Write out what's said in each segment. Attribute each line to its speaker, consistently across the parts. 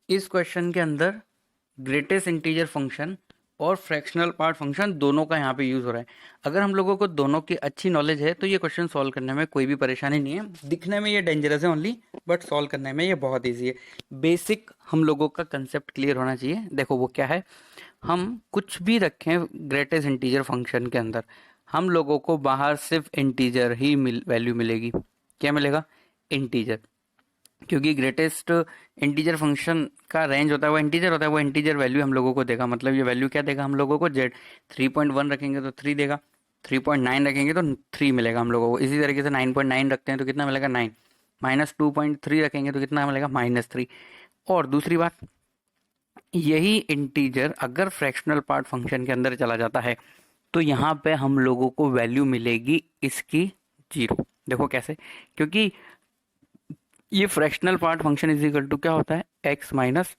Speaker 1: इस क्वेश्चन के अंदर ग्रेटेस्ट इंटीजर फंक्शन और फ्रैक्शनल पार्ट फंक्शन दोनों का यहाँ पे यूज हो रहा है। अगर हम लोगों को दोनों की अच्छी नॉलेज है तो ये क्वेश्चन सॉल्व करने में कोई भी परेशानी नहीं है। दिखने में ये डेंजरस है ओनली, बट सॉल्व करने में ये बहुत ईजी है। बेसिक हम लोगों का कंसेप्ट क्लियर होना चाहिए। देखो वो क्या है, हम कुछ भी रखें ग्रेटेस्ट इंटीजर फंक्शन के अंदर, हम लोगों को बाहर सिर्फ इंटीजर ही वैल्यू मिलेगी। क्या मिलेगा? इंटीजर। क्योंकि ग्रेटेस्ट इंटीजर फंक्शन का रेंज होता है वो इंटीजर होता है, वो इंटीजर वैल्यू हम लोगों को देगा। मतलब ये वैल्यू क्या देगा हम लोगों को? जेड। 3.1 रखेंगे तो 3 देगा, 3.9 रखेंगे तो 3 मिलेगा हम लोगों को। इसी तरीके से 9.9 रखते हैं तो कितना मिलेगा? 9। -2.3 रखेंगे तो कितना मिलेगा? -3। और दूसरी बात, यही इंटीजर अगर फ्रैक्शनल पार्ट फंक्शन के अंदर चला जाता है तो यहाँ पे हम लोगों को वैल्यू मिलेगी इसकी 0। देखो कैसे? क्योंकि ये fractional part function is equal to क्या होता है? X minus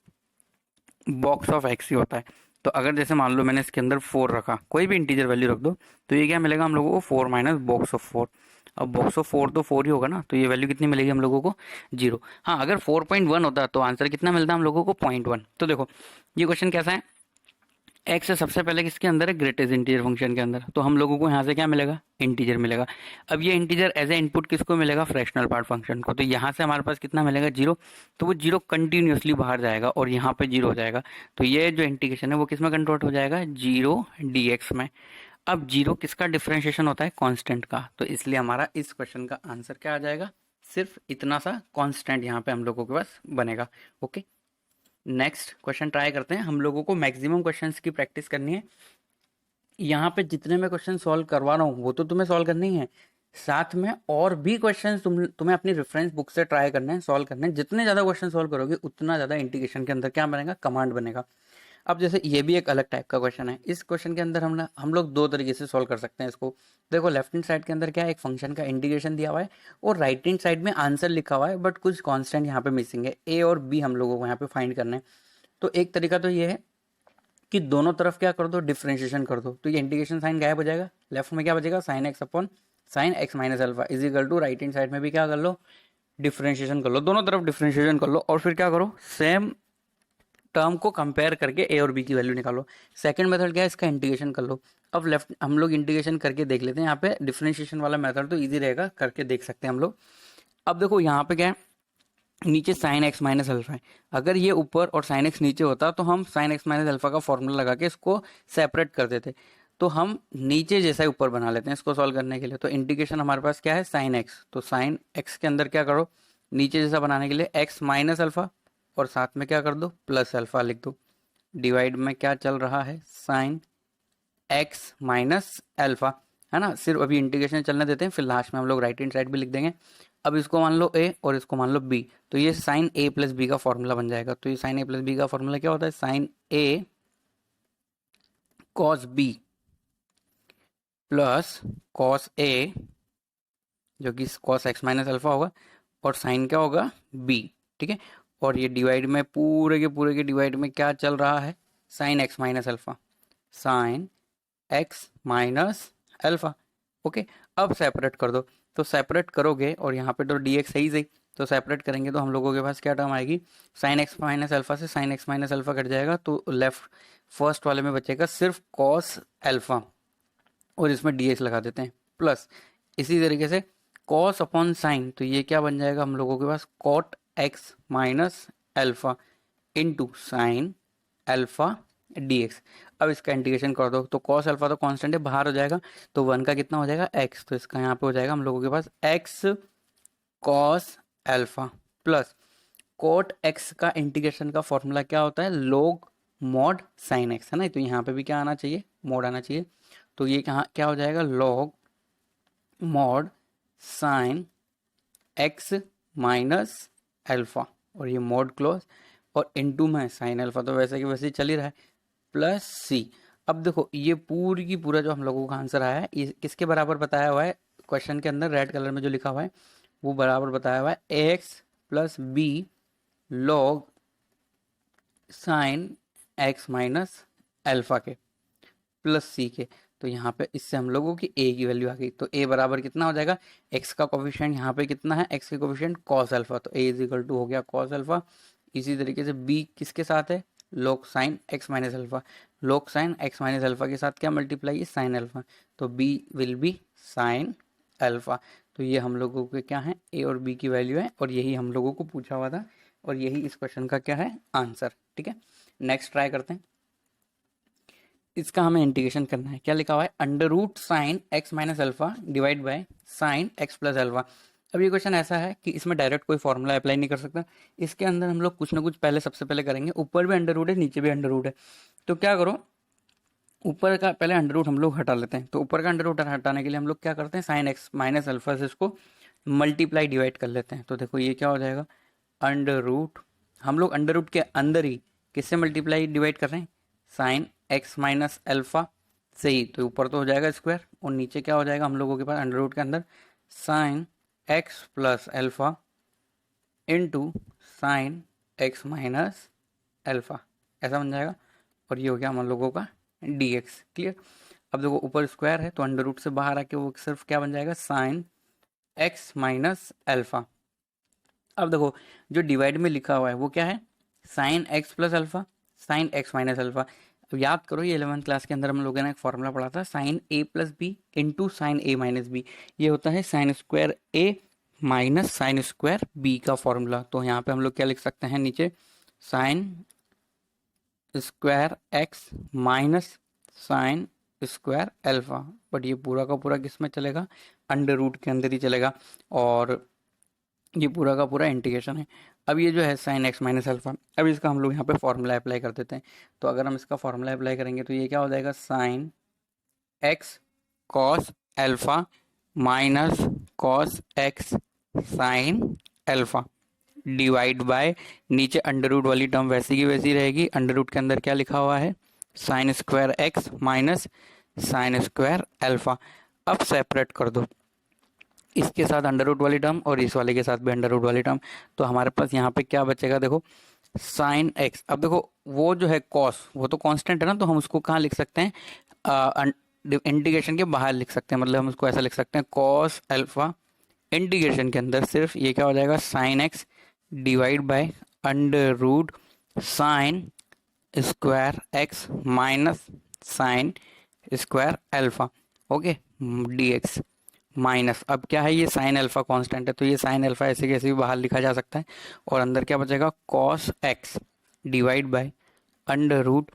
Speaker 1: box of X ही होता है। तो अगर जैसे मान लो मैंने इसके अंदर 4 रखा, कोई भी इंटीजर वैल्यू रख दो, तो ये क्या मिलेगा हम लोगों को? 4 माइनस बॉक्स ऑफ 4। अब बॉक्स ऑफ 4 तो 4 ही होगा ना, तो ये वैल्यू कितनी मिलेगी हम लोगों को? 0। हाँ, अगर 4.1 होता तो आंसर कितना मिलता हम लोगों को? 0.1। तो देखो ये क्वेश्चन कैसा है, एक्स से सबसे पहले किसके अंदर है? ग्रेटेस्ट इंटीजर फंक्शन के अंदर। तो हम लोगों को यहाँ से क्या मिलेगा? इंटीजर मिलेगा। अब ये इंटीजर एज ए इनपुट किसको मिलेगा? फ्रैक्शनल पार्ट फंक्शन को। तो यहाँ से हमारे पास कितना मिलेगा? 0। तो वो 0 कंटिन्यूसली बाहर जाएगा और यहाँ पे 0 हो जाएगा। तो ये जो इंटीग्रेशन है वो किस में कन्वर्ट हो जाएगा? 0 dx में। अब 0 किसका डिफ्रेंशिएशन होता है? कांस्टेंट का। तो इसलिए हमारा इस क्वेश्चन का आंसर क्या आ जाएगा? सिर्फ इतना सा कांस्टेंट यहाँ पे हम लोगों के पास बनेगा। ओके, नेक्स्ट क्वेश्चन ट्राई करते हैं। हम लोगों को मैक्सिमम क्वेश्चंस की प्रैक्टिस करनी है। यहाँ पे जितने मैं क्वेश्चन सॉल्व करवा रहा हूँ वो तो तुम्हें सॉल्व करनी है, साथ में और भी क्वेश्चंस तुम्हें अपनी रेफरेंस बुक से ट्राई करने हैं, सॉल्व करने हैं। जितने ज़्यादा क्वेश्चन सॉल्व करोगे उतना ज़्यादा इंटीग्रेशन के अंदर क्या बनेगा? कमांड बनेगा। अब जैसे ये भी एक अलग टाइप का क्वेश्चन है। इस क्वेश्चन के अंदर हम लोग दो तरीके से सॉल्व कर सकते हैं इसको। देखो लेफ्ट हैंड साइड के अंदर क्या है? एक फंक्शन का इंटीग्रेशन दिया हुआ है और राइट हैंड साइड में आंसर लिखा हुआ है, बट कुछ कांस्टेंट यहाँ पे मिसिंग है। ए और बी हम लोगों को यहाँ पे फाइंड करना है। तो एक तरीका तो ये है कि दोनों तरफ क्या कर दो? डिफरेंशिएशन कर दो। तो ये इंटीग्रेशन साइन गायब हो जाएगा। लेफ्ट में क्या बचेगा? Sine x upon sine x minus alpha is equal to right hand side में भी क्या कर लो? डिफरेंशिएशन कर लो। दोनों तरफ डिफरेंशिएशन कर लो और फिर क्या करो? सेम टर्म को कंपेयर करके ए और बी की वैल्यू निकालो। सेकंड मेथड क्या है? इसका इंटीग्रेशन कर लो। अब लेफ्ट हम लोग इंटीग्रेशन करके देख लेते हैं। यहाँ पे डिफरेंशिएशन वाला मेथड तो इजी रहेगा, करके देख सकते हैं हम लोग। अब देखो यहाँ पे क्या है, नीचे साइन एक्स माइनस अल्फा है। अगर ये ऊपर और साइन एक्स नीचे होता तो हम साइन एक्स माइनस अल्फा का फॉर्मूला लगा के इसको सेपरेट कर देते। तो हम नीचे जैसा ही ऊपर बना लेते हैं इसको सॉल्व करने के लिए। तो इंटीग्रेशन हमारे पास क्या है? Sine x. तो साइन एक्स के अंदर क्या करो? नीचे जैसा बनाने के लिए एक्स माइनस अल्फा और साथ में क्या कर दो? प्लस अल्फा लिख दो। डिवाइड में क्या चल रहा है? साइन एक्स माइनस अल्फा, है ना। सिर्फ अभी इंटीग्रेशन चलने देते हैं, फिर लास्ट में हम लोग राइट हैंड साइड भी लिख देंगे। अब इसको मान लो ए और इसको मान लो बी, तो ये साइन ए प्लस बी का फॉर्मूला बन जाएगा। तो ये साइन ए प्लस बी का फॉर्मूला क्या होता है? Sign A cos B plus cos A, जो कि कॉस एक्स माइनस अल्फा होगा, और साइन क्या होगा? बी। ठीक है। और ये डिवाइड में पूरे के डिवाइड में क्या चल रहा है? Sign x minus alpha, sign x minus alpha. Okay, अब सेपरेट कर दो। तो सेपरेट करोगे और यहाँ पे तो डी एक्स सही सही, तो सेपरेट करेंगे तो हम लोगों के पास क्या टर्म आएगी? साइन एक्स माइनस अल्फा से sign x minus alpha cut जाएगा, तो लेफ्ट फर्स्ट वाले में बचेगा सिर्फ कॉस अल्फा, और इसमें डी एक्स लगा देते हैं प्लस। इसी तरीके से कॉस अपॉन साइन, तो ये क्या बन जाएगा हम लोगों के पास? Cot X minus alpha into sine alpha D X. अब इसका इंटीग्रेशन कर दो। तो कॉस अल्फा तो कांस्टेंट है, बाहर हो जाएगा, तो 1 का कितना हो जाएगा? एक्स। तो इसका यहाँ पे हो जाएगा हम लोगों के पास X cos alpha plus cot X का इंटीग्रेशन का फॉर्मूला क्या होता है? लोग मॉड साइन एक्स, है ना। तो यहाँ पे भी क्या आना चाहिए? मॉड आना चाहिए। तो ये कहाँ क्या हो जाएगा? Log mod sign x minus alpha, और ये मॉड क्लोज, और इनटू में साइन अल्फा तो वैसे कि वैसे ही चल ही रहा है, प्लस सी। अब देखो ये पूरी की पूरा जो हम लोगों का आंसर आया है ये किसके बराबर बताया हुआ है? क्वेश्चन के अंदर रेड कलर में जो लिखा हुआ है वो बराबर बताया हुआ है x plus b log sine x minus alpha के प्लस सी के। तो यहाँ पे इससे हम लोगों की ए की वैल्यू आ गई। तो ए बराबर कितना हो जाएगा? एक्स का कोफिशिएंट यहाँ पे कितना है? एक्स के कोफिशिएंट कॉस अल्फा, तो ए इज इक्वल टू हो गया कॉस अल्फा इसी तरीके से b किसके साथ है, log sine x minus alpha, log sine x minus alpha के साथ क्या मल्टीप्लाई है, साइन अल्फा, तो b will be sine alpha. तो ये हम लोगों के क्या है, a और b की वैल्यू है और यही हम लोगों को पूछा हुआ था और यही इस क्वेश्चन का क्या है, आंसर। ठीक है, नेक्स्ट ट्राई करते हैं। इसका हमें इंटीग्रेशन करना है, क्या लिखा हुआ है, under root sine x minus alpha divide by sine x plus alpha. अब ये क्वेश्चन ऐसा है कि इसमें डायरेक्ट कोई फॉर्मूला अप्लाई नहीं कर सकता, इसके अंदर हम लोग कुछ ना कुछ पहले सबसे पहले करेंगे। ऊपर भी अंडर रूट है, नीचे भी अंडर रूट है, तो क्या करो, ऊपर का पहले अंडर रूट हम लोग हटा लेते हैं। तो ऊपर का अंडर रूट हटाने के लिए हम लोग क्या करते हैं, साइन एक्स माइनस अल्फा से इसको मल्टीप्लाई डिवाइड कर लेते हैं। तो देखो ये क्या हो जाएगा, अंडर रूट, हम लोग अंडर रूट के अंदर ही किससे मल्टीप्लाई डिवाइड कर रहे हैं, साइन एक्स माइनस अल्फा से ही, तो ऊपर तो हो जाएगा स्क्वायर और नीचे क्या हो जाएगा हम लोगों के पास अंडर रूट के अंदर sign x plus alpha into sign x minus alpha, ऐसा बन जाएगा। और ये हो गया हम लोगों का dx। क्लियर। अब देखो ऊपर स्क्वायर है तो अंडर रूट से बाहर आके वो सिर्फ क्या बन जाएगा, साइन एक्स माइनस अल्फा। अब देखो जो डिवाइड में लिखा हुआ है वो क्या है, sign x plus alpha, sign x minus alpha. अब याद करो ये 11th क्लास के अंदर हम लोगों ने एक फॉर्मूला पढ़ा था, साइन ए प्लस बी इंटू साइन ए माइनस बी, ये होता है साइन स्क्वायर ए माइनस साइन स्क्वायर बी का फॉर्मूला। तो यहाँ पे हम लोग क्या लिख सकते हैं, नीचे sign square x minus sine square alpha, but ये पूरा का पूरा किस में चलेगा, अंडर रूट के अंदर ही चलेगा और ये पूरा का पूरा इंटीग्रेशन है। अब ये जो है साइन एक्स माइनस अल्फा, अब इसका हम लोग यहाँ पे फॉर्मूला अप्लाई कर देते हैं। तो अगर हम इसका फॉर्मूला अप्लाई करेंगे तो ये क्या हो जाएगा, sine x cos alpha minus cos x sine alpha divide bye, नीचे अंडर रूट वाली टर्म वैसी की वैसी रहेगी, अंडर रूट के अंदर क्या लिखा हुआ है, sign square x minus sine square alpha. अब सेपरेट कर दो, इसके साथ अंडर रूट वाली टर्म और इस वाले के साथ भी अंडर रूट वाली टर्म, तो हमारे पास यहाँ पे क्या बचेगा, देखो साइन एक्स। अब देखो वो जो है कॉस, वो तो कांस्टेंट है ना, तो हम उसको कहाँ लिख सकते हैं, इंटीग्रेशन के बाहर लिख सकते हैं, मतलब हम उसको ऐसा लिख सकते हैं कॉस अल्फा इंटीग्रेशन के अंदर सिर्फ ये क्या हो जाएगा, sine x divide by under root sine square x minus sine square alpha, okay, dx minus, अब क्या है ये साइन अल्फा कांस्टेंट है तो ये साइन अल्फा ऐसे कैसे भी बाहर लिखा जा सकता है और अंदर क्या बचेगा, cos x divide by under root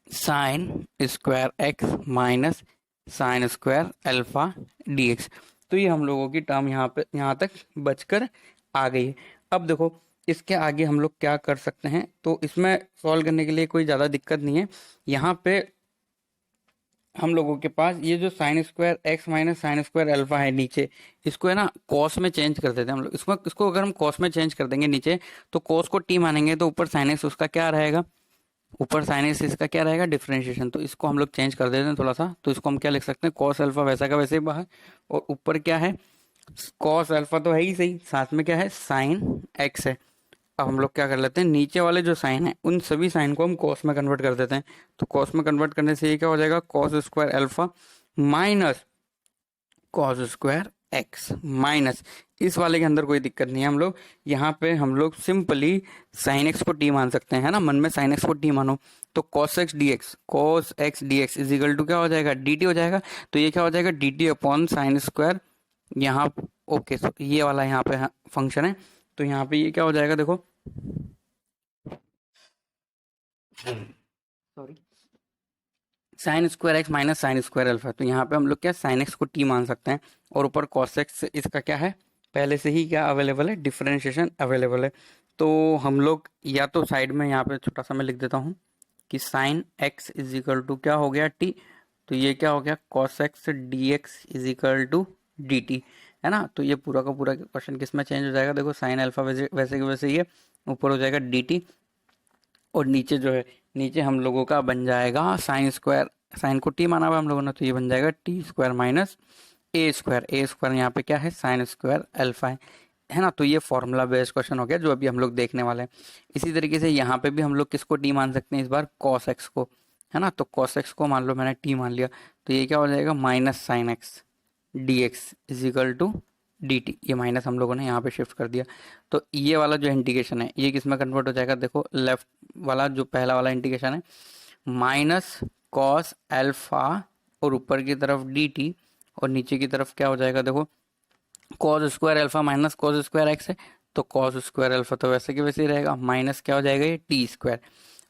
Speaker 1: sine square x minus sine square alpha dx। तो ये हम लोगों की टर्म यहाँ तक बचकर आ गई है। अब देखो इसके आगे हम लोग क्या कर सकते हैं, तो इसमें सॉल्व करने के लिए कोई ज़्यादा दिक्कत नहीं है। यहाँ पे हम लोगों के पास ये जो sign square x minus sine square alpha है नीचे, इसको है ना कॉस में चेंज कर देते हैं हम लोग। इसको अगर हम कॉस में चेंज कर देंगे नीचे, तो कॉस को टी मानेंगे तो ऊपर साइन एक्स उसका क्या रहेगा, ऊपर साइन एक्स इसका क्या रहेगा, डिफरेंशिएशन। तो इसको हम लोग चेंज कर देते हैं थोड़ा सा, तो इसको हम क्या लिख सकते हैं, कॉस अल्फा वैसा का वैसे ही बाहर, और ऊपर क्या है, कॉस अल्फा तो है ही सही, साथ में क्या है, साइन एक्स है। अब हम लोग क्या कर लेते हैं, नीचे वाले जो साइन है उन सभी साइन को हम कॉस में कन्वर्ट कर देते हैं। तो कॉस में कन्वर्ट करने से ये क्या हो जाएगा, cos square alpha minus cos square x minus, इस वाले के अंदर कोई दिक्कत नहीं है, हम लोग यहाँ पे हम लोग सिंपली साइन एक्स को टी मान सकते हैं, है ना, मन में साइन एक्स को टी मानो, तो cos x d x is equal to क्या हो जाएगा, डी टी हो जाएगा। तो ये क्या हो जाएगा, D T upon sine square, यहाँ ओके, तो ये वाला यहाँ पे फंक्शन है, तो यहाँ पे ये क्या हो जाएगा, देखो sorry, sign square x minus sine square alpha, तो यहाँ पे हम लोग क्या साइन एक्स को टी मान सकते हैं और ऊपर कॉस एक्स इसका क्या है, पहले से ही क्या अवेलेबल है, डिफरेंशिएशन अवेलेबल है। तो हम लोग या तो साइड में यहाँ पे छोटा सा मैं लिख देता हूँ कि sine x is equal to क्या हो गया, टी, तो ये क्या हो गया, cos x d x is equal to d t, है ना। तो ये पूरा का पूरा क्वेश्चन किस में चेंज हो जाएगा, देखो साइन अल्फा वैसे के वैसे ये ऊपर हो जाएगा डी टी और नीचे जो है, नीचे हम लोगों का बन जाएगा साइन स्क्वायर, साइन को टी माना हुआ हम लोगों ने, तो ये बन जाएगा टी स्क्वायर माइनस ए स्क्वायर यहाँ पे क्या है, साइन स्क्वायर अल्फा है ना। तो ये फॉर्मूला बेस्ड क्वेश्चन हो गया जो अभी हम लोग देखने वाले हैं। इसी तरीके से यहाँ पे भी हम लोग किसको टी मान सकते हैं, इस बार कॉस एक्स को, है ना। तो कॉस एक्स को मान लो मैंने टी मान लिया, तो ये क्या हो जाएगा, minus sine x d x is equal to d t, ये माइनस हम लोगों ने यहाँ पे शिफ्ट कर दिया। तो ये वाला जो इंटीग्रेशन है ये किस में कन्वर्ट हो जाएगा, देखो लेफ्ट वाला जो पहला वाला इंटीग्रेशन है माइनस कॉस एल्फा और ऊपर की तरफ डी टी और नीचे की तरफ क्या हो जाएगा, देखो cos square alpha minus cos square x है, तो कॉस स्क्वायर अल्फा तो वैसे के वैसे ही रहेगा, माइनस क्या हो जाएगा ये टी स्क्वायर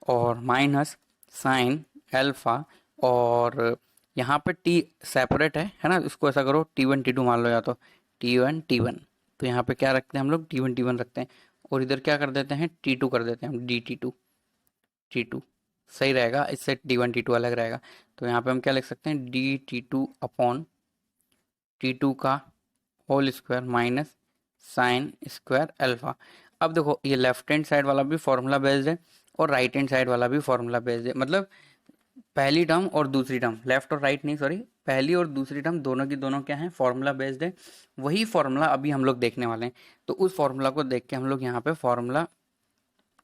Speaker 1: और माइनस साइन अल्फा, और यहाँ पे टी सेपरेट है ना, इसको ऐसा करो T1 T2 मान लो, या तो T1 T1, तो यहाँ पे क्या रखते हैं हम लोग T1 T1 रखते हैं और इधर क्या कर देते हैं T2 कर देते हैं हम, DT2 सही रहेगा, इससे T1 T2 अलग रहेगा। तो यहाँ पे हम क्या लिख सकते हैं DT2 अपॉन T2 का whole square minus sine square alpha. अब देखो ये लेफ्ट हैंड साइड वाला भी फॉर्मूला बेस्ड है और राइट हैंड साइड वाला भी फॉर्मूला बेस्ड है, मतलब पहली टर्म और दूसरी टर्म, लेफ्ट और राइट नहीं सॉरी, पहली और दूसरी टर्म दोनों की दोनों क्या है फॉर्मूला बेस्ड है। वही फॉर्मूला अभी हम लोग देखने वाले हैं, तो उस फॉर्मूला को देख के हम लोग यहाँ पे फॉर्मूला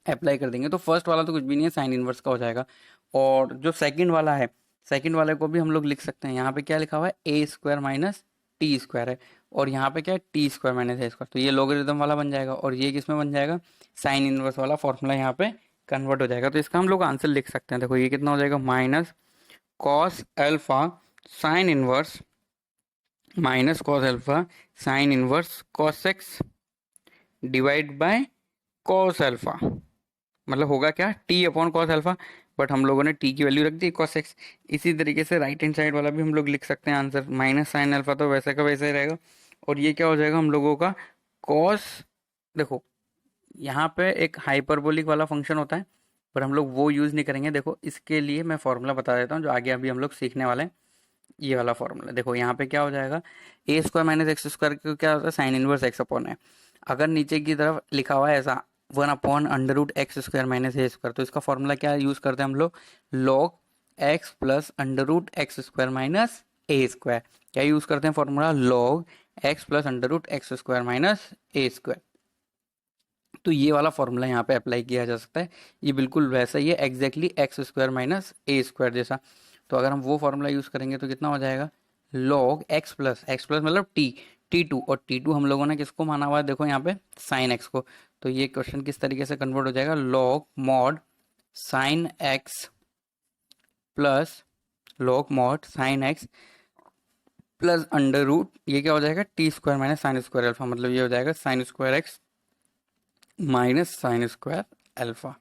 Speaker 1: अप्लाई कर देंगे। तो फर्स्ट वाला तो कुछ भी नहीं है, साइन इनवर्स का हो जाएगा, और जो सेकंड वाला है सेकंड वाले को भी हम लोग लिख सकते हैं, यहाँ पे क्या लिखा हुआ है A square minus T square है और यहाँ पे क्या है टी स्क्वायर माइनस ए स्क्वायर, तो ये लोगरिथम वाला बन जाएगा और ये किस में बन जाएगा साइन इनवर्स वाला फॉर्मूला यहाँ पे कन्वर्ट हो जाएगा। तो इसका हम लोग आंसर लिख सकते हैं, देखो ये कितना हो जाएगा minus cos alpha sine inverse minus cos alpha sine inverse cos x divide by cos alpha, मतलब होगा क्या T upon cos alpha, but हम लोगों ने टी की वैल्यू रख दी कॉस एक्स। इसी तरीके से राइट हैंड साइड वाला भी हम लोग लिख सकते हैं आंसर, माइनस साइन अल्फा तो वैसे का वैसे ही रहेगा और ये क्या हो जाएगा हम लोगों का कॉस, देखो यहाँ पे एक हाइपरबोलिक वाला फंक्शन होता है पर हम लोग वो यूज़ नहीं करेंगे। देखो इसके लिए मैं फॉर्मूला बता देता हूँ जो आगे अभी हम लोग सीखने वाले हैं, ये वाला फॉर्मूला देखो यहाँ पे क्या हो जाएगा ए स्क्वायर माइनस एक्स स्क्वायर क्या होता है साइन इनवर्स एक्स अपॉन है, अगर नीचे की तरफ लिखा हुआ है ऐसा 1/√x² माइनस ए स्क्वायर, तो इसका फॉर्मूला क्या यूज करते हैं हम लोग log x plus √x² minus ए स्क्वायर, क्या यूज करते हैं formula log x plus √x² minus ए स्क्वायर। तो ये वाला फॉर्मूला यहाँ पे अप्लाई किया जा सकता है, ये बिल्कुल वैसा ही है एग्जैक्टली x² माइनस ए स्क्वायर जैसा। तो अगर हम वो फॉर्मूला यूज करेंगे तो कितना हो जाएगा लॉग x प्लस मतलब T2 और T2 हम लोगों ने किसको माना हुआ है देखो यहाँ पे साइन x को, तो ये क्वेश्चन किस तरीके से कन्वर्ट हो जाएगा log mod sine x plus log mod sine x plus under root ये क्या हो जाएगा T square minus sine square alpha, मतलब ये हो जाएगा sine square x minus sine square alpha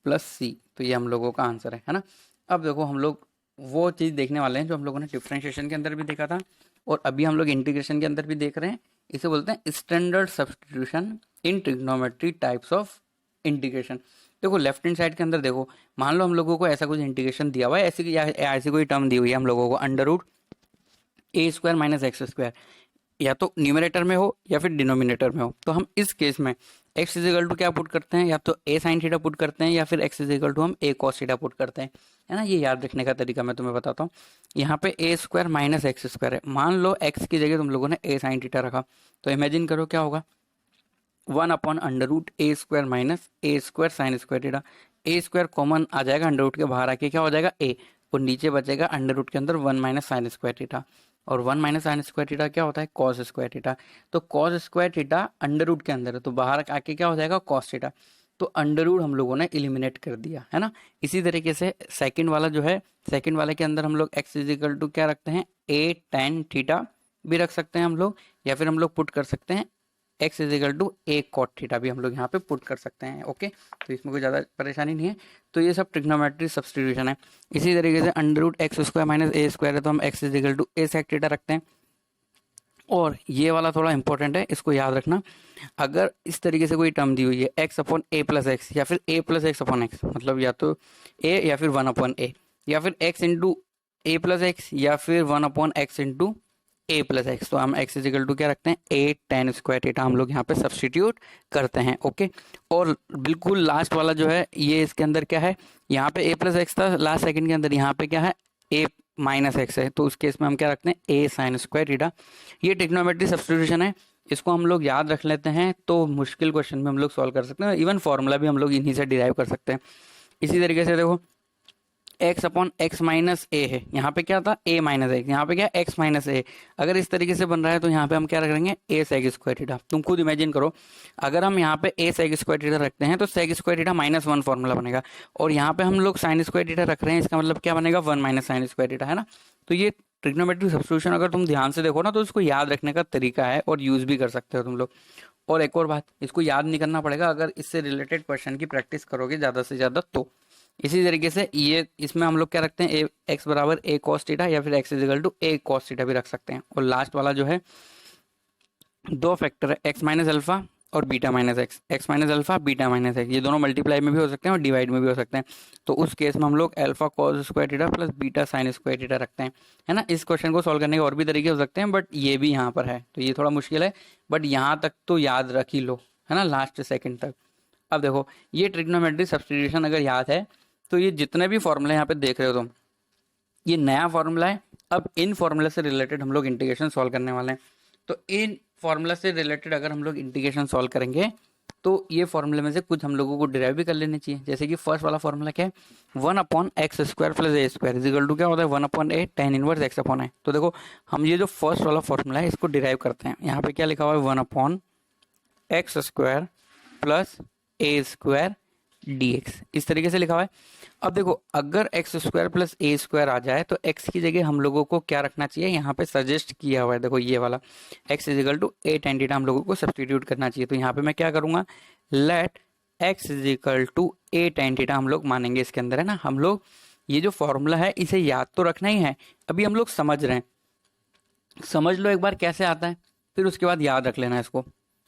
Speaker 1: plus C. तो ये हम लोगों का आंसर है ना। अब देखो हम लोग वो चीज़ देखने वाले हैं जो हम लोगों ने डिफरेंशिएशन के अंदर भी देखा था और अभी हम लोग इंटीग्रेशन के अंदर भी देख रहे हैं, इसे बोलते हैं standard substitution in trigonometry types of integration. देखो लेफ्ट हैंड साइड के अंदर देखो मान लो हम लोगों को ऐसा कुछ इंटीग्रेशन दिया हुआ है, ऐसी कोई टर्म दी हुई है हम लोगों को अंडर रूट ए स्क्वायर माइनस एक्स स्क्वायर, या तो न्यूमरेटर में हो या फिर डिनोमिनेटर में हो, तो हम इस केस में x इज इक्वल टू क्या पुट करते हैं, या तो a साइन थीटा पुट करते हैं या फिर x इज इक्वल टू हम a कॉस थीटा पुट करते हैं, है ना। ये याद रखने का तरीका मैं तुम्हें बताता हूँ। यहाँ पे a square minus X square है, मान लो x की जगह तुम लोगों ने a साइन थीटा रखा, तो इमेजिन करो क्या होगा 1/√a square minus a square sine square theta, a square common आ जाएगा अंडर रूट के बाहर आके क्या हो जाएगा a, और नीचे बचेगा अंडर रूट के अंदर 1 माइनस साइन स्क्वायर थीटा, और 1 माइनस साइन स्क्वायर थीटा क्या होता है कॉस स्क्वायर थीटा, तो cos square theta under root के अंदर है तो बाहर आके क्या हो जाएगा कॉस थीटा, तो अंडर रूट हम लोगों ने एलिमिनेट कर दिया है ना। इसी तरीके से सेकंड वाला जो है सेकंड वाले के अंदर हम लोग x इज इक्वल टू क्या रखते हैं a tan थीटा भी रख सकते हैं हम लोग, या फिर हम लोग पुट कर सकते हैं x is equal to a cot theta भी हम लोग यहाँ पे पुट कर सकते हैं। ओके, तो इसमें कोई ज़्यादा परेशानी नहीं है। तो ये सब ट्रिग्नोमेट्री सब्स्टिट्यूशन है। इसी तरीके से under root x square minus ए स्क्वायर है तो हम x is equal to a sec theta रखते हैं। और ये वाला थोड़ा इंपॉर्टेंट है, इसको याद रखना, अगर इस तरीके से कोई टर्म दी हुई है x upon a plus x या फिर a plus X upon x, मतलब या तो a या फिर 1 अपॉन a, या फिर x into a plus x या फिर 1 upon x into a plus x, तो हम x इज इक्वल टू क्या रखते हैं a tan स्क्वायर थीटा हम लोग यहाँ पे सब्सटीट्यूट करते हैं। ओके, और बिल्कुल लास्ट वाला जो है ये इसके अंदर क्या है, यहाँ पे a प्लस एक्स था लास्ट सेकंड के अंदर, यहाँ पे क्या है a माइनस एक्स है, तो उस केस में हम क्या रखते हैं a साइन स्क्वायर थीटा। ये ट्रिग्नोमेट्री सब्स्टिट्यूशन है, इसको हम लोग याद रख लेते हैं तो मुश्किल क्वेश्चन भी हम लोग सॉल्व कर सकते हैं, इवन फॉर्मूला भी हम लोग इन्हीं से डिराइव कर सकते हैं। इसी तरीके से देखो एक्स अपॉन एक्स माइनस ए है, यहाँ पे क्या था ए माइनस एक्स, यहाँ पे क्या एक्स माइनस ए। अगर इस तरीके से बन रहा है तो यहाँ पे हम क्या रखेंगे ए सेक स्क्वायर थीटा। तुम खुद इमेजिन करो, अगर हम यहाँ पे ए सेक स्क्वायर थीटा रखते हैं तो सेक स्क्वायर थीटा -1 फॉर्मूला बनेगा, और यहाँ पे हम लोग साइन स्क्वायर थीटा रख रहे हैं, इसका मतलब क्या बनेगा 1 माइनस साइन स्क्वायर थीटा, है ना। तो ये ट्रिग्नोमेट्रिक सब्स्टिट्यूशन अगर तुम ध्यान से देखो ना तो इसको याद रखने का तरीका है और यूज भी कर सकते हो तुम लोग। और एक और बात, इसको याद नहीं करना पड़ेगा अगर इससे रिलेटेड क्वेश्चन की प्रैक्टिस करोगे ज्यादा से ज्यादा तो। इसी तरीके से ये इसमें हम लोग क्या रखते हैं, ए एक्स बराबर ए कॉस थीटा या फिर x is equal to a cos theta भी रख सकते हैं। और लास्ट वाला जो है दो फैक्टर है एक्स माइनस अल्फा और beta minus x, x minus alpha beta minus x, ये दोनों मल्टीप्लाई में भी हो सकते हैं और डिवाइड में भी हो सकते हैं। तो उस केस में हम लोग alpha cos square theta plus beta sine square theta रखते हैं, है ना। इस क्वेश्चन को सॉल्व करने के और भी तरीके हो सकते हैं, बट ये भी यहाँ पर है तो ये थोड़ा मुश्किल है, बट यहाँ तक तो याद रख ही लो, है ना, लास्ट सेकेंड तक। अब देखो ये ट्रिग्नोमेट्रिक सब्स्टिट्यूशन अगर याद है तो ये जितने भी फॉर्मूले यहाँ पे देख रहे हो तुम, ये नया फॉर्मूला है। अब इन फॉर्मूला से रिलेटेड हम लोग इंटीग्रेशन सॉल्व करने वाले हैं। तो इन फॉर्मूला से रिलेटेड अगर हम लोग इंटीग्रेशन सॉल्व करेंगे तो ये फॉर्मूले में से कुछ हम लोगों को डिराइव भी कर लेने चाहिए। जैसे कि फर्स्ट वाला फॉर्मूला क्या है, 1/x² plus A square is equal to क्या होता है 1/a tan इनवर्स x/a। तो देखो हम ये जो फर्स्ट वाला फॉर्मूला है इसको डिराइव करते हैं। यहाँ पे क्या लिखा हुआ है 1/x² प्लस ए स्क्वायर dx, इस तरीके से लिखा हुआ है। अब देखो अगर x² प्लस ए स्क्वायर आ जाए तो x की जगह हम लोगों को क्या रखना चाहिए, यहाँ पे सजेस्ट किया हुआ है देखो ये वाला x is equal to a tan theta हम लोगों को सब्सटीट्यूट करना चाहिए। तो यहाँ पे मैं क्या करूंगा, let x is equal to a tan theta हम लोग मानेंगे इसके अंदर, है ना। हम लोग ये जो फॉर्मूला है इसे याद तो रखना ही है, अभी हम लोग समझ रहे हैं, समझ लो एक बार कैसे आता है, फिर उसके बाद याद रख लेना इसको।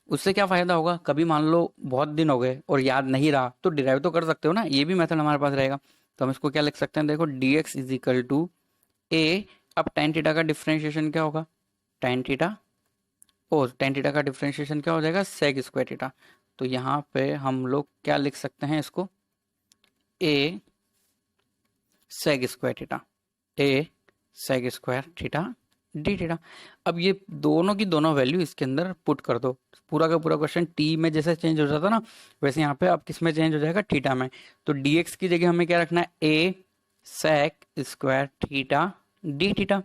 Speaker 1: उससे क्या फायदा होगा, कभी मान लो बहुत दिन हो गए और याद नहीं रहा तो डिराइव तो कर सकते हो ना, ये भी मेथड हमारे पास रहेगा। तो हम इसको क्या लिख सकते हैं, देखो dx इज इक्वल टू ए, अब tan थीटा का डिफ्रेंशिएशन क्या होगा, tan थीटा, और tan थीटा का डिफ्रेंशिएशन क्या हो जाएगा sec स्क्वायर थीटा। तो यहाँ पे हम लोग क्या लिख सकते हैं इसको, a sec square theta, a sec square theta D theta. अब ये दोनों की दोनों वैल्यू इसके अंदर पुट कर दो, पूरा का पूरा क्वेश्चन टी में जैसे चेंज हो जाता ना वैसे यहाँ पे अब किस में चेंज हो जाएगा, थीटा में। तो dx की जगह हमें क्या रखना है, a sec square theta D theta,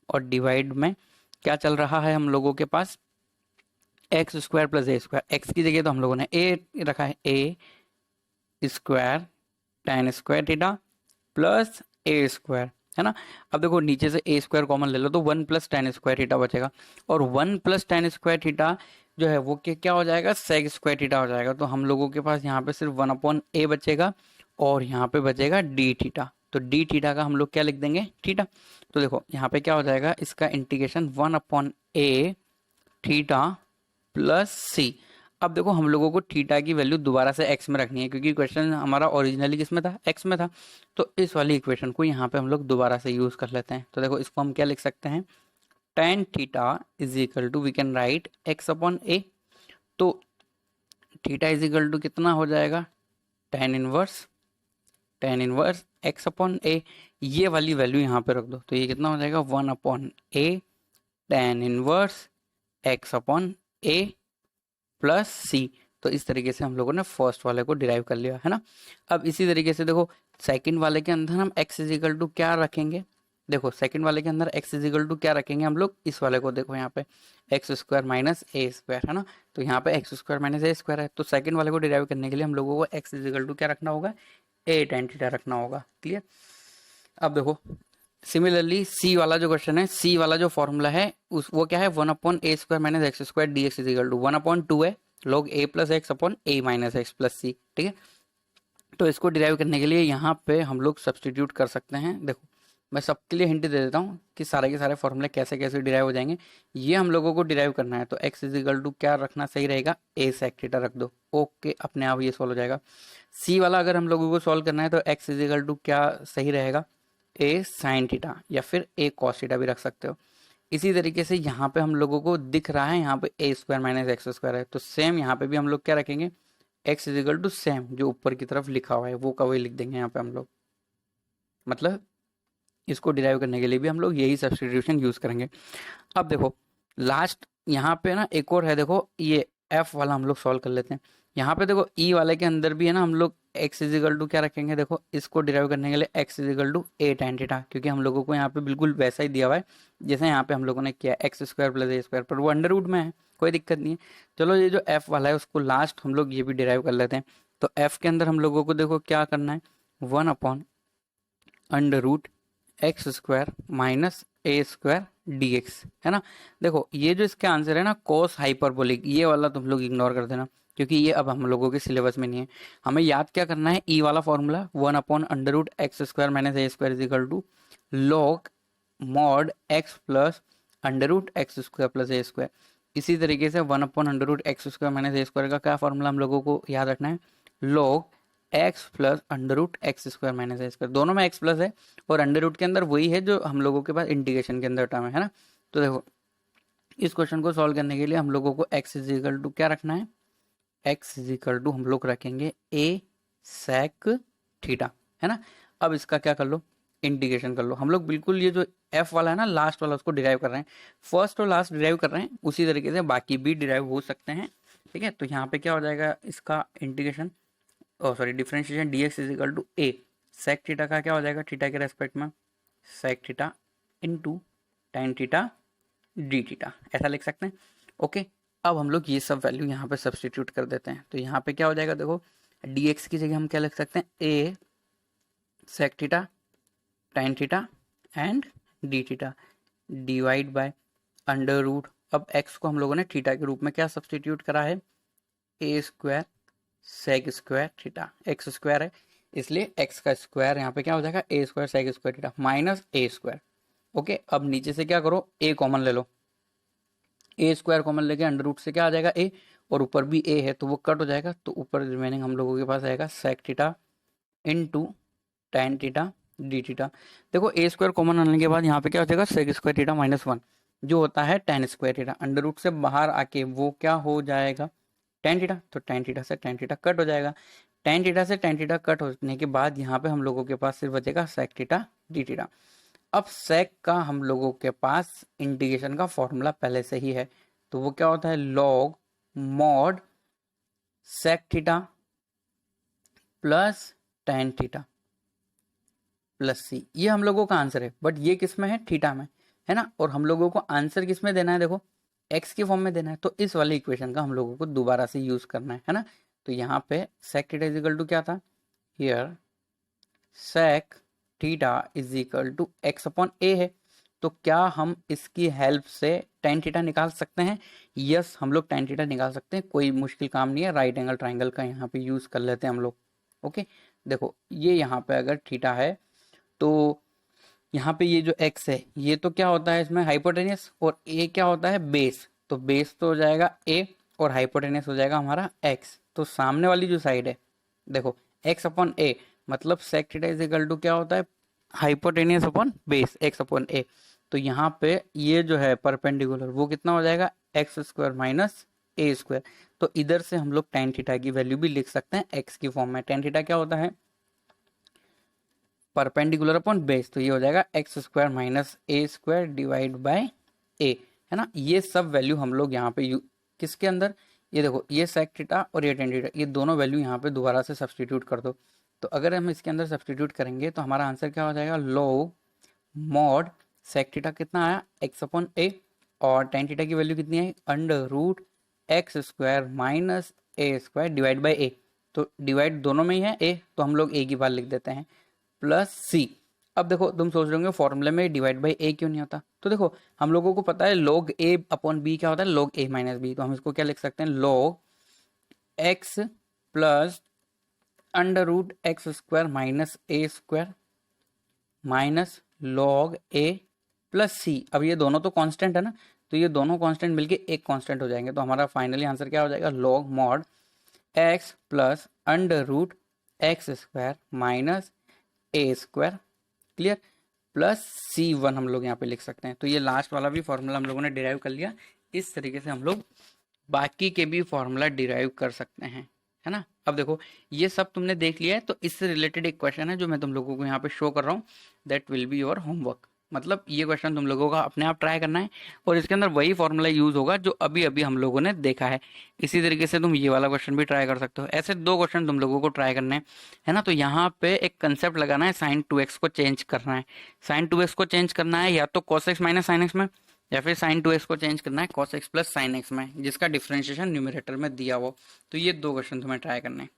Speaker 1: और डिवाइड में क्या चल रहा है हम लोगों के पास, एक्स स्क्वायर प्लस ए स्क्वायर, एक्स की जगह तो हम लोगों ने ए रखा है, A square tan square theta plus A square, है ना। अब देखो नीचे से ए स्क्वायर कॉमन ले लो तो 1 प्लस tan स्क्वायर थीटा बचेगा, और 1 प्लस tan स्क्वायर थीटा जो है वो क्या हो जाएगा, sec स्क्वायर थीटा हो जाएगा। तो हम लोगों के पास यहाँ पे सिर्फ 1/a बचेगा और यहाँ पे बचेगा डी थीटा। तो डी थीटा का हम लोग क्या लिख देंगे, थीटा। तो देखो यहाँ पे क्या हो जाएगा, इसका integration 1/a theta plus C. अब देखो हम लोगों को थीटा की वैल्यू दोबारा से एक्स में रखनी है क्योंकि क्वेश्चन हमारा ओरिजिनली किस में था, एक्स में था। तो इस वाली इक्वेशन को यहाँ पे हम लोग दोबारा से यूज कर लेते हैं। तो देखो इसको हम क्या लिख सकते हैं, tan theta is equal to we can write x/a। तो थीटा इज इक्वल टू कितना हो जाएगा, tan इनवर्स x/a, ये वाली वैल्यू यहाँ पे रख दो। तो ये कितना हो जाएगा 1/a tan inverse x/a plus C. तो इस तरीके से हम लोगों ने फर्स्ट वाले को डिराइव कर लिया, है ना। अब इसी तरीके से देखो सेकंड वाले के अंदर हम x इज इक्वल टू क्या रखेंगे, देखो सेकंड वाले के अंदर x इज इक्वल टू क्या रखेंगे हम लोग, इस वाले को देखो यहाँ पे एक्स स्क्वायर माइनस ए स्क्वायर, है ना। तो यहाँ पे एक्स स्क्वायर माइनस ए स्क्वायर है, तो सेकंड वाले को डिराइव करने के लिए हम लोगों को x इज इक्वल टू क्या रखना होगा, ए tan थीटा रखना होगा, क्लियर। अब देखो सिमिलरली सी वाला जो क्वेश्चन है, सी वाला जो फॉर्मूला है उस वो क्या है, 1/a square minus X square dx is equal to 1/2 है log a plus X upon a minus X plus C, ठीक है। तो इसको डिराइव करने के लिए यहाँ पे हम लोग सब्सटीट्यूट कर सकते हैं। देखो मैं सबके लिए हिंट दे देता हूँ कि सारे के सारे फॉर्मूले कैसे कैसे डिराइव हो जाएंगे। ये हम लोगों को डिराइव करना है तो x इज इक्वल टू क्या रखना सही रहेगा, a sec थीटा रख दो, ओके अपने आप ये सॉल्व हो जाएगा। सी वाला अगर हम लोगों को सॉल्व करना है तो x इज इक्वल टू क्या सही रहेगा, a sin थीटा या फिर a cos थीटा भी रख सकते हो। इसी तरीके से यहाँ पे हम लोगों को दिख रहा है यहाँ पे a square minus X square है, तो सेम यहाँ पे भी हम लोग क्या रखेंगे, x is equal to same जो ऊपर की तरफ लिखा हुआ है वो का वही लिख देंगे यहाँ पे हम लोग। मतलब इसको डिराइव करने के लिए भी हम लोग यही सब्स्टिट्यूशन यूज करेंगे। अब देखो लास्ट यहाँ पे ना एक और है, देखो ये f वाला हम लोग सॉल्व कर लेते हैं। यहाँ पे देखो e वाले के अंदर भी है ना हम लोग x इजिकल टू क्या रखेंगे, देखो इसको डिराइव करने के लिए x is equal to a tan theta, क्योंकि हम लोगों को यहाँ पे बिल्कुल वैसा ही दिया हुआ है जैसे यहाँ पे हम लोगों ने किया एक्स स्क्वायर प्लस ए स्क्वायर, पर वो अंडर रूट में है, कोई दिक्कत नहीं है। चलो ये जो f वाला है उसको लास्ट हम लोग ये भी डिराइव कर लेते हैं। तो f के अंदर हम लोगों को देखो क्या करना है, 1/√x स्क्वायर माइनस ए स्क्वायर डी एक्स, है ना। देखो ये जो इसके आंसर है ना कोस हाइपरबोलिक, ये वाला तुम लोग इग्नोर कर देना, क्योंकि ये अब हम लोगों के सिलेबस में नहीं है। हमें याद क्या करना है, ई वाला formula 1/√x square minus A square is equal to log mod x plus √x square plus A square. इसी तरीके से 1/√x स्क्वायर माइनस ए स्क्वायर का क्या फॉर्मूला हम लोगों को याद रखना है, log x plus √x square minus ए स्क्वायर। दोनों में x प्लस है और अंडर रूट के अंदर वही है जो हम लोगों के पास इंटीग्रेशन के अंदर टर्म है ना। तो देखो इस क्वेश्चन को सॉल्व करने के लिए हम लोगों को x इज इक्वल टू क्या रखना है, x इज इक्वल टू हम लोग रखेंगे a sec थीटा, है ना। अब इसका क्या कर लो, इंटीग्रेशन कर लो। हम लोग बिल्कुल ये जो f वाला है ना लास्ट वाला उसको डिराइव कर रहे हैं, फर्स्ट और लास्ट डिराइव कर रहे हैं, उसी तरीके से बाकी भी डिराइव हो सकते हैं, ठीक है। तो यहाँ पे क्या हो जाएगा इसका integration, sorry differentiation dx is equal to a sec theta का क्या हो जाएगा थीटा के रेस्पेक्ट में sec theta into tan theta D theta, ऐसा लिख सकते हैं। ओके, अब हम लोग ये सब वैल्यू यहाँ पे सब्सटीट्यूट कर देते हैं। तो यहाँ पे क्या हो जाएगा, देखो dx की जगह हम क्या लिख सकते हैं, a sec theta tan theta and d theta divide by under root. अब x को हम लोगों ने थीटा के रूप में क्या सब्सटीट्यूट करा है, a square sec square theta, x square है इसलिए x का स्क्वायर यहाँ पे क्या हो जाएगा a square sec square theta minus a square. Okay, अब नीचे से क्या करो, a कॉमन ले लो, a स्क्वायर कॉमन लेके अंडर रूट से क्या आ जाएगा a, और ऊपर भी a है तो वो कट हो जाएगा, तो ऊपर रिमेनिंग हम लोगों के पास आएगा sec theta into tan theta D theta. देखो a स्क्वायर कॉमन आने के बाद यहाँ पे क्या हो जाएगा सेक स्क्वायर थीटा माइनस 1 जो होता है tan square theta, under root से बाहर आके वो क्या हो जाएगा tan थीटा, तो tan थीटा से tan थीटा कट हो जाएगा, tan थीटा से tan थीटा कट होने के बाद यहाँ पे हम लोगों के पास सिर्फ बचेगा सेक थीटा डी थीटा। अब सेक का हम लोगों के पास इंटीग्रेशन का फॉर्मूला पहले से ही है, तो वो क्या होता है log mod sec theta plus tan theta plus C, ये हम लोगों का आंसर है, बट ये किस में है, थीटा में, है ना। और हम लोगों को आंसर किस में देना है, देखो एक्स के फॉर्म में देना है, तो इस वाले इक्वेशन का हम लोगों को दोबारा से यूज करना है ना। तो यहाँ पे sec theta is equal to क्या था, here sec theta is equal to x upon a है, तो क्या हम इसकी हेल्प से tan थीटा निकाल सकते हैं, यस हम लोग tan थीटा निकाल सकते हैं, कोई मुश्किल काम नहीं है, राइट एंगल ट्राइंगल का यहाँ पे यूज कर लेते हैं हम लोग। ओके, देखो ये यहाँ पे अगर थीटा है तो यहाँ पे ये जो x है ये तो क्या होता है इसमें हाइपोटेनियस, और a क्या होता है बेस, तो बेस तो हो जाएगा a और हाइपोटेनियस हो जाएगा हमारा x। तो सामने वाली जो साइड है देखो x अपॉन a, मतलब sec theta is equal to क्या होता है hypotenuse upon base x upon a। तो यहाँ पे ये जो है परपेंडिकुलर वो कितना हो जाएगा एक्स स्क्वायर माइनस ए स्क्वायर। तो इधर से हम लोग tan थीटा की वैल्यू भी लिख सकते हैं x की फॉर्म में। tan थीटा क्या होता है परपेंडिकुलर अपॉन बेस, तो ये हो जाएगा x square minus A square divide by a, है ना। ये सब वैल्यू हम लोग यहाँ पे किसके अंदर, ये देखो ये सेक थीटा और ये tan थीटा, ये दोनों वैल्यू यहाँ पे दोबारा से सब्सटीट्यूट कर दो। तो अगर हम इसके अंदर सब्सटीट्यूट करेंगे तो हमारा आंसर क्या हो जाएगा लॉग मॉड सेक थीटा कितना आया एक्स अपॉन ए, और tan थीटा की वैल्यू कितनी आई under root x square minus A square divide by a, तो डिवाइड दोनों में ही है ए, तो हम लोग ए की बात लिख देते हैं प्लस सी। अब देखो तुम सोच रहे होंगे फॉर्मूले में डिवाइड बाई ए क्यों नहीं होता, तो देखो हम लोगों को पता है log a अपॉन बी क्या होता है log a माइनस बी, तो हम इसको क्या लिख सकते हैं log x plus under root x square minus A square minus log a plus C. अब ये दोनों तो कांस्टेंट है ना, तो ये दोनों कांस्टेंट मिलके एक कांस्टेंट हो जाएंगे, तो हमारा फाइनली आंसर क्या हो जाएगा log mod x plus under root x square minus ए स्क्वायर, क्लियर, प्लस C1 हम लोग यहाँ पे लिख सकते हैं। तो ये लास्ट वाला भी फॉर्मूला हम लोगों ने डिराइव कर लिया, इस तरीके से हम लोग बाकी के भी फॉर्मूला डिराइव कर सकते हैं, है ना। अब देखो ये सब तुमने देख लिया है, तो इससे रिलेटेड एक क्वेश्चन है जो मैं तुम लोगों को यहाँ पे शो कर रहा हूँ, that will be your homework. मतलब ये क्वेश्चन तुम लोगों का अपने आप ट्राई करना है, और इसके अंदर वही फॉर्मूला यूज होगा जो अभी अभी हम लोगों ने देखा है। इसी तरीके से तुम ये वाला क्वेश्चन भी ट्राई कर सकते हो। ऐसे दो क्वेश्चन तुम लोगों को ट्राई करने हैं, है ना। तो यहाँ पे एक कंसेप्ट लगाना है, साइन टू एक्स को चेंज करना है। साइन टू एक्स को चेंज करना है या तो cos x minus sine x में, या फिर साइन टू एक्स को चेंज करना है cos x plus sine x में, जिसका डिफरेंशिएशन न्यूमरेटर में दिया हो। तो ये दो क्वेश्चन तुम्हें ट्राई करने हैं।